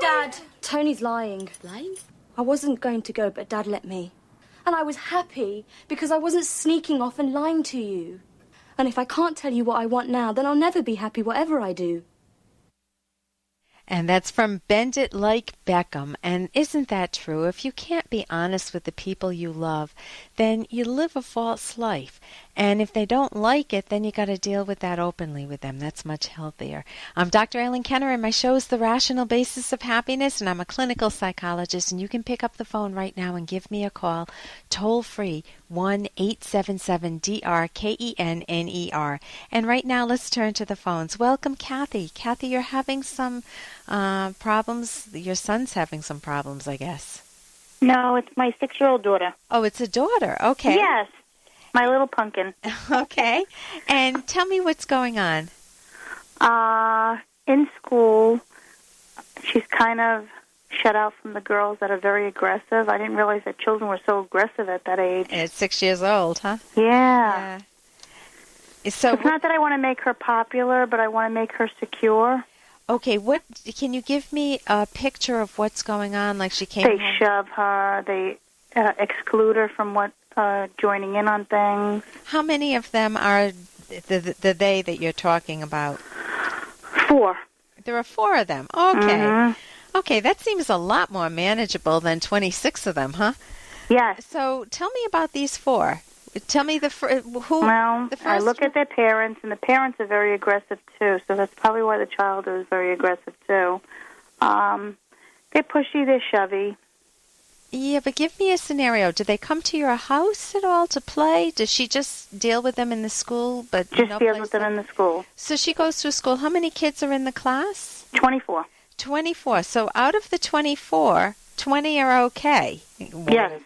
Dad, Tony's lying. Lying? I wasn't going to go, but Dad let me. And I was happy because I wasn't sneaking off and lying to you. And if I can't tell you what I want now, then I'll never be happy whatever I do. And that's from Bend It Like Beckham. And isn't that true? If you can't be honest with the people you love, then you live a false life. And if they don't like it, then you got to deal with that openly with them. That's much healthier. I'm Dr. Eileen Kenner, and my show is The Rational Basis of Happiness, and I'm a clinical psychologist, and you can pick up the phone right now and give me a call, toll free, 1-877-DRKENNER. And right now, let's turn to the phones. Welcome, Kathy. Kathy, you're having some problems. Your son's having some problems, I guess. No, it's my 6-year-old daughter. Oh, it's a daughter. Okay. Yes, my little pumpkin. Okay. And tell me what's going on. In school, she's kind of shut out from the girls that are very aggressive. I didn't realize that children were so aggressive at that age. At 6 years old, huh? Yeah. So it's not that I want to make her popular, but I want to make her secure. Okay, what can you give me a picture of what's going on? Like she came They home? shove her. They exclude her from joining in on things. How many of them are the they that you're talking about? 4. There are 4 of them. Okay. Mm-hmm. Okay, that seems a lot more manageable than 26 of them, huh? Yes. So tell me about these 4. Tell me the first. Well, I look at their parents, and the parents are very aggressive too. So that's probably why the child is very aggressive too. They're pushy, they're shovey. Yeah, but give me a scenario. Do they come to your house at all to play? Does she just deal with them in the school? But just deals with them in the school. So she goes to school. How many kids are in the class? 24. 24. So out of the 24, 20 are okay. Yes.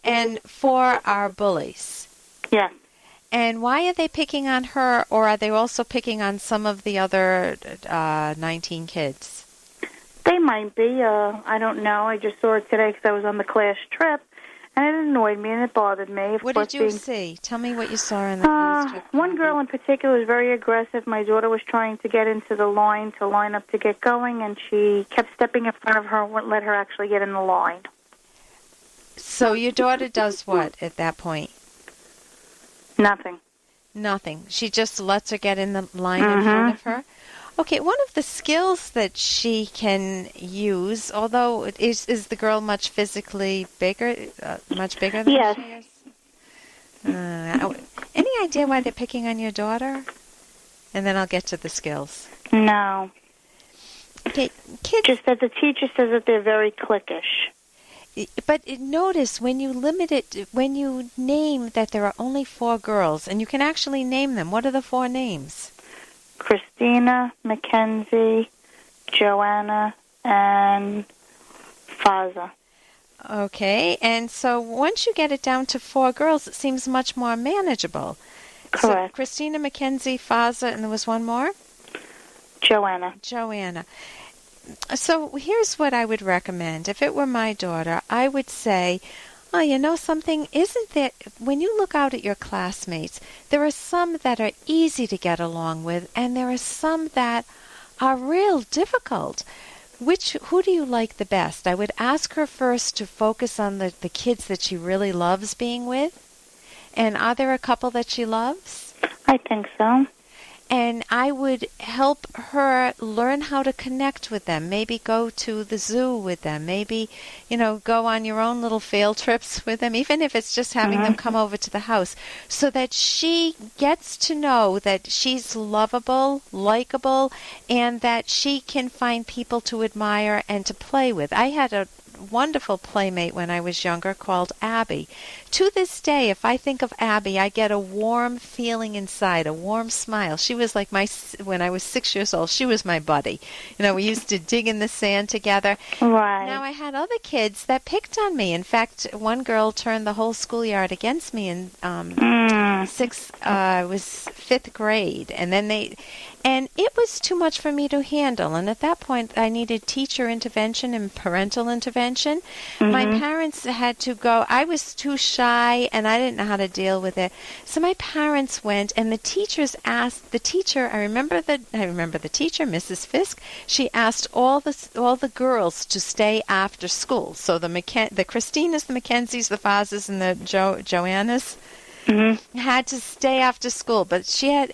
And 4 are bullies. Yes. And why are they picking on her, or are they also picking on some of the other 19 kids? They might be. I don't know. I just saw it today because I was on the class trip, and it annoyed me and it bothered me. What did you see? Tell me what you saw in the class trip. One girl in particular was very aggressive. My daughter was trying to get into the line to line up to get going, and she kept stepping in front of her and wouldn't let her actually get in the line. So your daughter does what at that point? Nothing. She just lets her get in the line in front of her? Okay, one of the skills that she can use, although is the girl much physically bigger, much bigger than yes. she is? Any idea why they're picking on your daughter? And then I'll get to the skills. No. Okay, kids. Just that the teacher says that they're very cliquish. But notice when you limit it, when you name that there are only 4 girls, and you can actually name them. What are the 4 names? Christina, Mackenzie, Joanna, and Faza. Okay, and so once you get it down to 4 girls, it seems much more manageable. Correct. So Christina, Mackenzie, Faza, and there was one more? Joanna. So here's what I would recommend. If it were my daughter, I would say, oh, you know something? Isn't there, when you look out at your classmates, there are some that are easy to get along with, and there are some that are real difficult. Who do you like the best? I would ask her first to focus on the kids that she really loves being with. And are there a couple that she loves? I think so. And I would help her learn how to connect with them. Maybe go to the zoo with them. Maybe, go on your own little field trips with them, even if it's just having them come over to the house, so that she gets to know that she's lovable, likable, and that she can find people to admire and to play with. I had a wonderful playmate when I was younger called Abby. To this day, if I think of Abby, I get a warm feeling inside, a warm smile. She was like when I was 6 years old, she was my buddy. We used to dig in the sand together. Right. Now, I had other kids that picked on me. In fact, one girl turned the whole schoolyard against me in was 5th grade. And then And it was too much for me to handle. And at that point, I needed teacher intervention and parental intervention. My parents had to go. I was too shy, and I didn't know how to deal with it. So my parents went, and the teachers asked the teacher. I remember the teacher, Mrs. Fisk. She asked all the girls to stay after school. So the Christinas, the Mackenzies, the Fazes, and the Joannas. Had to stay after school, but she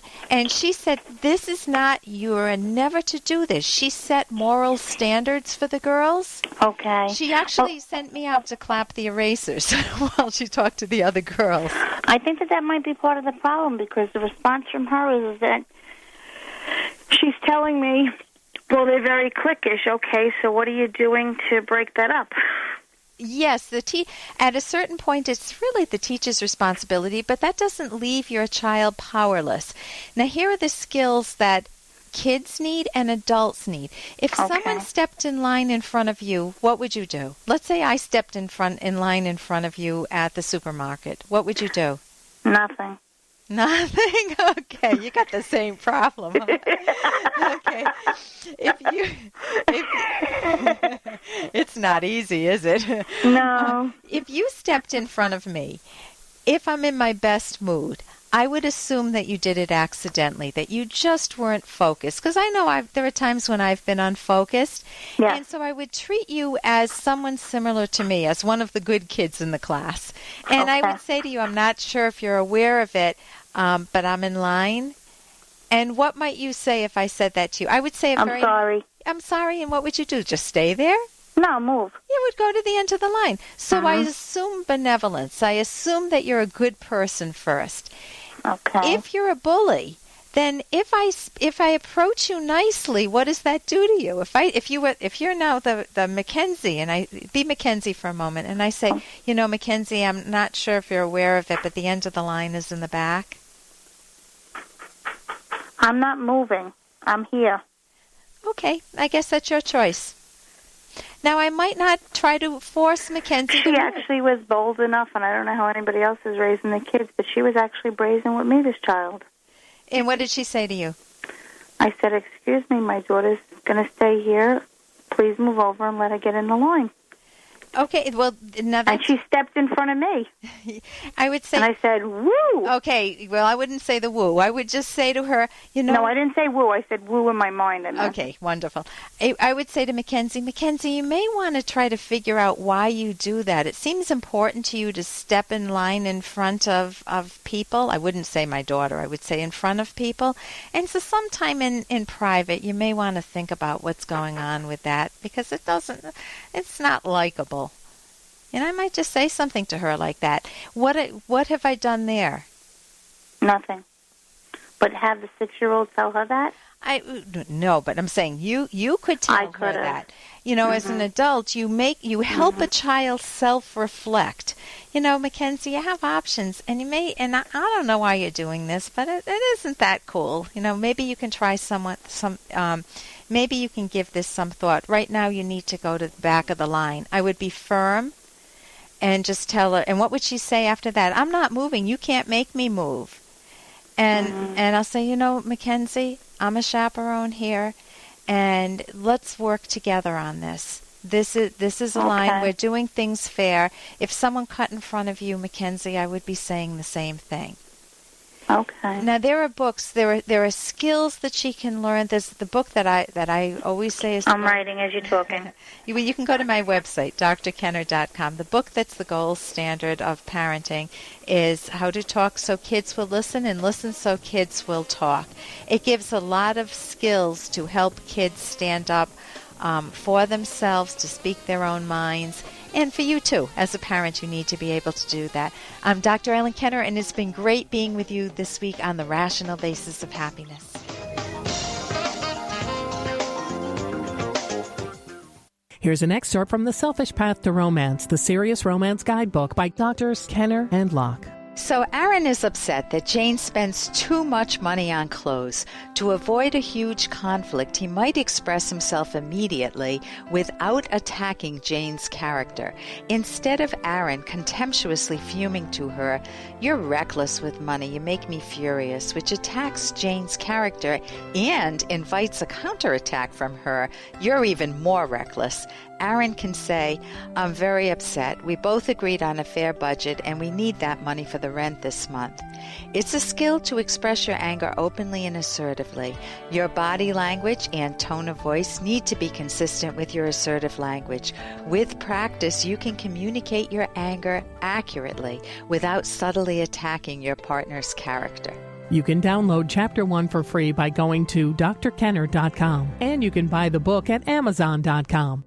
said, this is not, you're never to do this. She set moral standards for the girls. Okay. She actually sent me out to clap the erasers while she talked to the other girls. I think that might be part of the problem, because the response from her is that she's telling me, well, they're very cliquish. Okay, so what are you doing to break that up? Yes, at a certain point, it's really the teacher's responsibility, but that doesn't leave your child powerless. Now, here are the skills that kids need and adults need. If someone stepped in line in front of you, what would you do? Let's say I stepped in line in front of you at the supermarket. What would you do? Nothing. Nothing? Okay, you got the same problem. Huh? Okay. It's not easy, is it? No. If you stepped in front of me, if I'm in my best mood, I would assume that you did it accidentally, that you just weren't focused. Because I know there are times when I've been unfocused. Yeah. And so I would treat you as someone similar to me, as one of the good kids in the class. And I would say to you, I'm not sure if you're aware of it, but I'm in line. And what might you say if I said that to you? I would say, I'm sorry. I'm sorry, and what would you do? Just stay there? No, move. You would go to the end of the line. So I assume benevolence. I assume that you're a good person first. Okay. If you're a bully, then if I approach you nicely, what does that do to you? If you're now the Mackenzie, and I be Mackenzie for a moment, and I say, Mackenzie, I'm not sure if you're aware of it, but the end of the line is in the back. I'm not moving. I'm here. Okay, I guess that's your choice. Now, I might not try to force Mackenzie to move. She actually was bold enough, and I don't know how anybody else is raising the kids, but she was actually brazen with me, this child. And what did she say to you? I said, excuse me, my daughter's going to stay here. Please move over and let her get in the line. Okay, well, now and she stepped in front of me. I would say... And I said, woo! Okay, well, I wouldn't say the woo. I would just say to her, No, I didn't say woo. I said woo in my mind. Okay, wonderful. I would say to Mackenzie, you may want to try to figure out why you do that. It seems important to you to step in line in front of people. I wouldn't say my daughter. I would say in front of people. And so sometime in private, you may want to think about what's going on with that, because it's not likable. And I might just say something to her like that. What have I done there? Nothing. But have the 6-year-old tell her that? No, but I'm saying you could tell her that. As an adult, you help a child self-reflect. Mackenzie, you have options, and you may, and I don't know why you're doing this, but it isn't that cool. Maybe you can try maybe you can give this some thought. Right now, you need to go to the back of the line. I would be firm and just tell her. And what would she say after that? I'm not moving. You can't make me move. And I'll say, Mackenzie, I'm a chaperone here, and let's work together on this. This is a line. We're doing things fair. If someone cut in front of you, Mackenzie, I would be saying the same thing. Okay. Now there are books. There are skills that she can learn. There's the book that I always say is. I'm writing as you're talking. You can go to my website, drkenner.com. The book that's the gold standard of parenting is How to Talk So Kids Will Listen and Listen So Kids Will Talk. It gives a lot of skills to help kids stand up for themselves, to speak their own minds. And for you, too. As a parent, you need to be able to do that. I'm Dr. Ellen Kenner, and it's been great being with you this week on The Rational Basis of Happiness. Here's an excerpt from The Selfish Path to Romance, the Serious Romance Guidebook by Drs. Kenner and Locke. So Aaron is upset that Jane spends too much money on clothes. To avoid a huge conflict, he might express himself immediately without attacking Jane's character. Instead of Aaron contemptuously fuming to her, "You're reckless with money, you make me furious," which attacks Jane's character and invites a counterattack from her, "You're even more reckless," Aaron can say, "I'm very upset. We both agreed on a fair budget and we need that money for the rent this month." It's a skill to express your anger openly and assertively. Your body language and tone of voice need to be consistent with your assertive language. With practice, you can communicate your anger accurately without subtly attacking your partner's character. You can download Chapter 1 for free by going to drkenner.com, and you can buy the book at amazon.com.